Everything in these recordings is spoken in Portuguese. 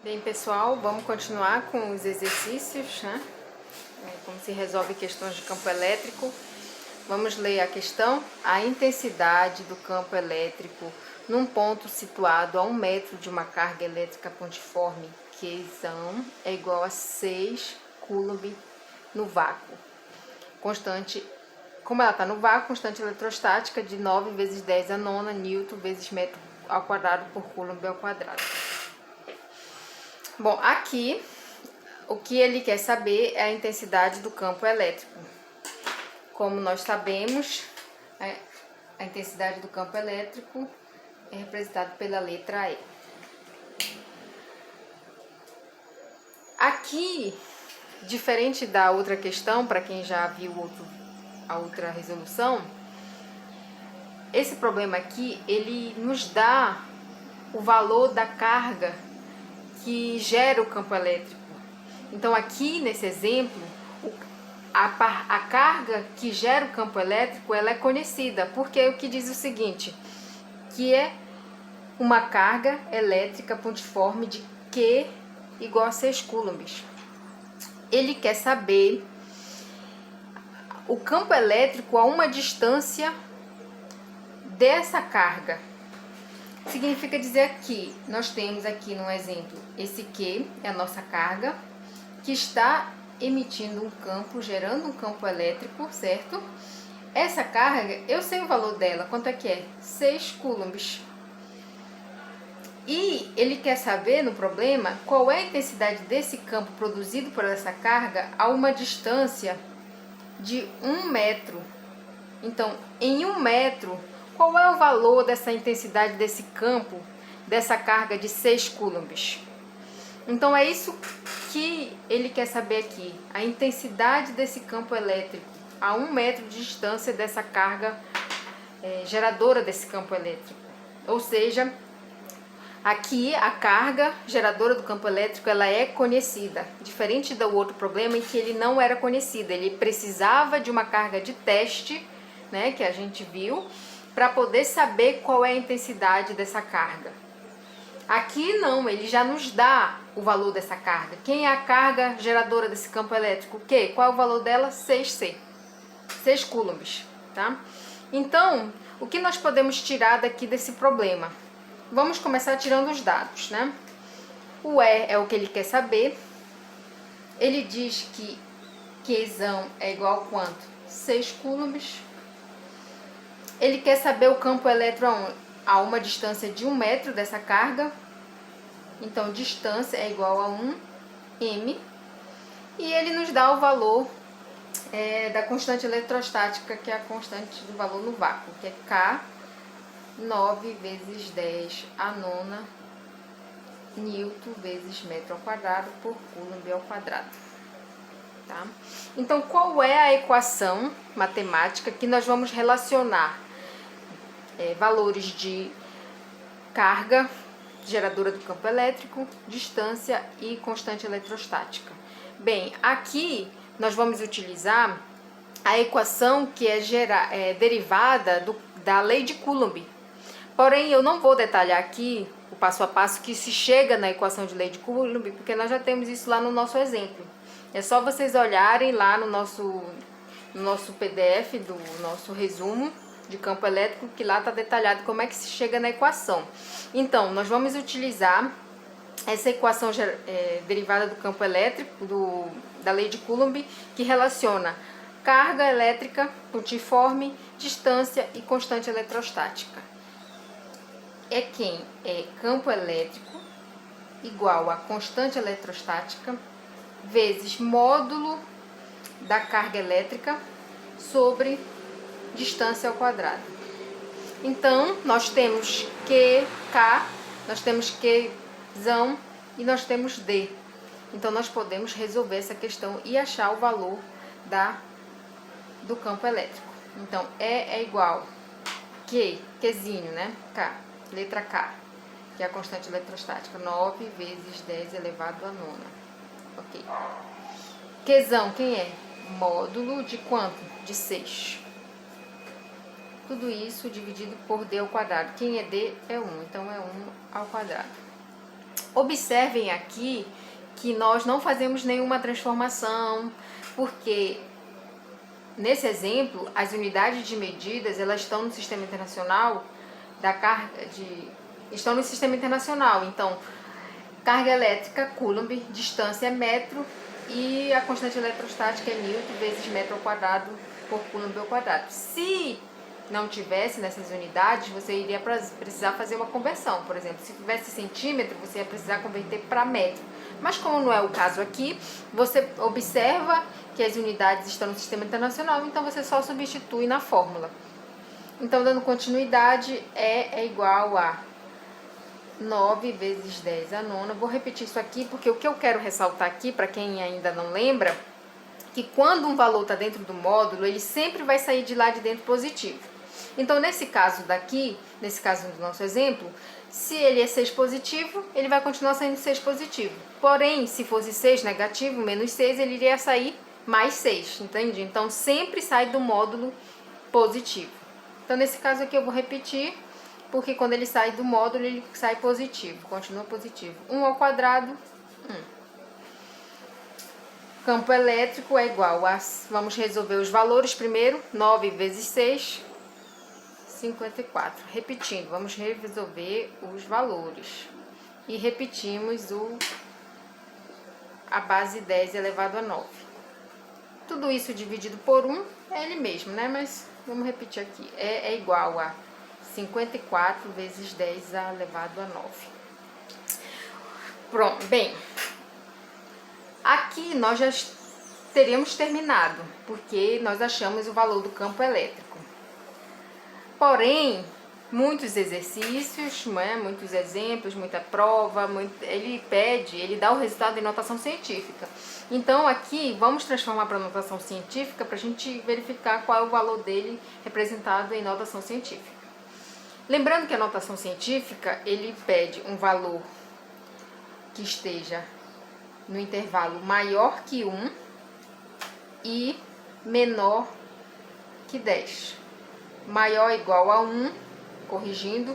Bem, pessoal, vamos continuar com os exercícios, né? Como se resolve questões de campo elétrico. Vamos ler a questão. A intensidade do campo elétrico num ponto situado a 1 metro de uma carga elétrica pontiforme Qzão é igual a 6 coulomb no vácuo. Constante, como ela está no vácuo, constante eletrostática de 9 vezes 10 a nona newton vezes metro ao quadrado por coulomb ao quadrado. Bom, aqui o que ele quer saber é a intensidade do campo elétrico. Como nós sabemos, a intensidade do campo elétrico é representada pela letra E. Aqui, diferente da outra questão, para quem já viu a outra resolução, esse problema aqui, ele nos dá o valor da carga que gera o campo elétrico. Então aqui nesse exemplo, a carga que gera o campo elétrico, ela é conhecida, porque é o que diz o seguinte, que é uma carga elétrica pontiforme de Q igual a 6 coulombs. Ele quer saber o campo elétrico a uma distância dessa carga. Significa dizer que nós temos aqui no exemplo, esse Q é a nossa carga, que está emitindo um campo, gerando um campo elétrico, certo? Essa carga, eu sei o valor dela, quanto é que é? 6 coulombs. E ele quer saber, no problema, qual é a intensidade desse campo produzido por essa carga a uma distância de 1 metro. Então, em 1 metro, qual é o valor dessa intensidade desse campo, dessa carga de 6 coulombs? Então, é isso que ele quer saber aqui, a intensidade desse campo elétrico a 1 metro de distância dessa carga geradora desse campo elétrico. Ou seja, aqui a carga geradora do campo elétrico ela é conhecida, diferente do outro problema em que ele não era conhecido, ele precisava de uma carga de teste, né, que a gente viu, para poder saber qual é a intensidade dessa carga. Aqui não, ele já nos dá o valor dessa carga. Quem é a carga geradora desse campo elétrico? O quê? Qual é o valor dela? 6C. 6 coulombs, tá? Então, o que nós podemos tirar daqui desse problema? Vamos começar tirando os dados, né? O E é o que ele quer saber. Ele diz que Qzão é igual a quanto? 6 coulombs. Ele quer saber o campo elétrico a uma distância de 1 metro dessa carga. Então, distância é igual a 1m. E ele nos dá o valor da constante eletrostática, que é a constante do valor no vácuo, que é K, 9 vezes 10 a nona newton vezes metro ao quadrado por coulomb ao quadrado. Tá? Então, qual é a equação matemática que nós vamos relacionar valores de carga geradora do campo elétrico, distância e constante eletrostática? Bem, aqui nós vamos utilizar a equação que é derivada da lei de Coulomb. Porém, eu não vou detalhar aqui o passo a passo que se chega na equação de lei de Coulomb, porque nós já temos isso lá no nosso exemplo. É só vocês olharem lá no nosso PDF do nosso resumo de campo elétrico, que lá está detalhado como é que se chega na equação. Então, nós vamos utilizar essa equação derivada do campo elétrico, da lei de Coulomb, que relaciona carga elétrica pontiforme, distância e constante eletrostática. É quem é campo elétrico igual a constante eletrostática vezes módulo da carga elétrica sobre distância ao quadrado. Então, nós temos K, nós temos Qzão e nós temos D. Então, nós podemos resolver essa questão e achar o valor do campo elétrico. Então, E é igual Qzinho, né? K, letra K, que é a constante eletrostática, 9 vezes 10 elevado a nona. Ok. Qzão, quem é? Módulo de quanto? De 6. Tudo isso dividido por D ao quadrado. Quem é D é 1, então é 1 ao quadrado. Observem aqui que nós não fazemos nenhuma transformação, porque nesse exemplo, as unidades de medidas, elas estão no Sistema Internacional da carga estão no Sistema Internacional. Então, carga elétrica, Coulomb, distância é metro e a constante eletrostática é Newton vezes metro ao quadrado por Coulomb ao quadrado. Se não tivesse nessas unidades, você iria precisar fazer uma conversão. Por exemplo, se tivesse centímetro, você ia precisar converter para metro. Mas como não é o caso aqui, você observa que as unidades estão no Sistema Internacional, então você só substitui na fórmula. Então, dando continuidade, é igual a 9 vezes 10 a nona. Vou repetir isso aqui, porque o que eu quero ressaltar aqui, para quem ainda não lembra, que quando um valor está dentro do módulo, ele sempre vai sair de lá de dentro positivo. Então, nesse caso daqui, nesse caso do nosso exemplo, se ele é 6 positivo, ele vai continuar saindo 6 positivo. Porém, se fosse 6 negativo, menos 6, ele iria sair mais 6, entende? Então, sempre sai do módulo positivo. Então, nesse caso aqui, eu vou repetir, porque quando ele sai do módulo, ele sai positivo, continua positivo. 1 ao quadrado, 1. Campo elétrico é igual a... Vamos resolver os valores primeiro. 9 vezes 6, 54. Repetindo, vamos resolver os valores. E repetimos a base 10 elevado a 9. Tudo isso dividido por 1 é ele mesmo, né? Mas vamos repetir aqui. É igual a 54 vezes 10 elevado a 9. Pronto, bem... Aqui nós já teríamos terminado, porque nós achamos o valor do campo elétrico. Porém, muitos exercícios, muitos exemplos, muita prova, ele dá o resultado em notação científica. Então aqui vamos transformar para notação científica para a gente verificar qual é o valor dele representado em notação científica. Lembrando que a notação científica, ele pede um valor que esteja no intervalo maior que 1 e menor que 10. Maior ou igual a 1, corrigindo,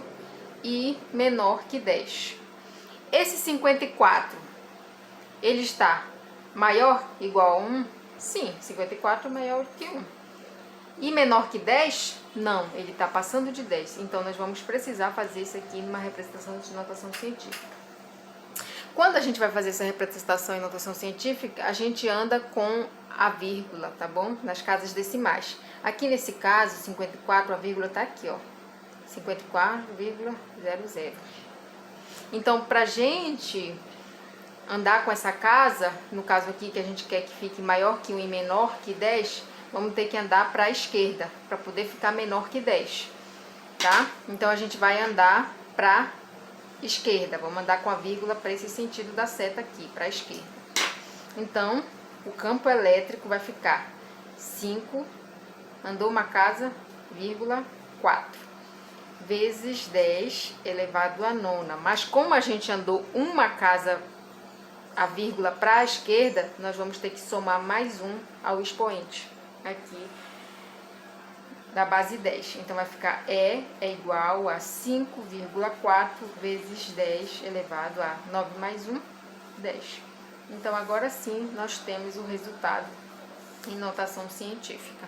e menor que 10. Esse 54, ele está maior ou igual a 1? Sim, 54 é maior que 1. E menor que 10? Não, ele está passando de 10. Então, nós vamos precisar fazer isso aqui numa representação de notação científica. Quando a gente vai fazer essa representação em notação científica, a gente anda com a vírgula, tá bom? Nas casas decimais. Aqui nesse caso, 54, a vírgula tá aqui, ó. 54,00. Então, pra gente andar com essa casa, no caso aqui que a gente quer que fique maior que 1 e menor que 10, vamos ter que andar para a esquerda, para poder ficar menor que 10, tá? Então, a gente vai andar para esquerda, vamos andar com a vírgula para esse sentido da seta aqui, para a esquerda. Então, o campo elétrico vai ficar 5, andou uma casa, vírgula, 4, vezes 10 elevado a nona. Mas como a gente andou uma casa, a vírgula para a esquerda, nós vamos ter que somar mais 1 ao expoente aqui da base 10. Então, vai ficar é igual a 5,4 vezes 10 elevado a 9 mais 1, 10. Então, agora sim, nós temos o resultado em notação científica.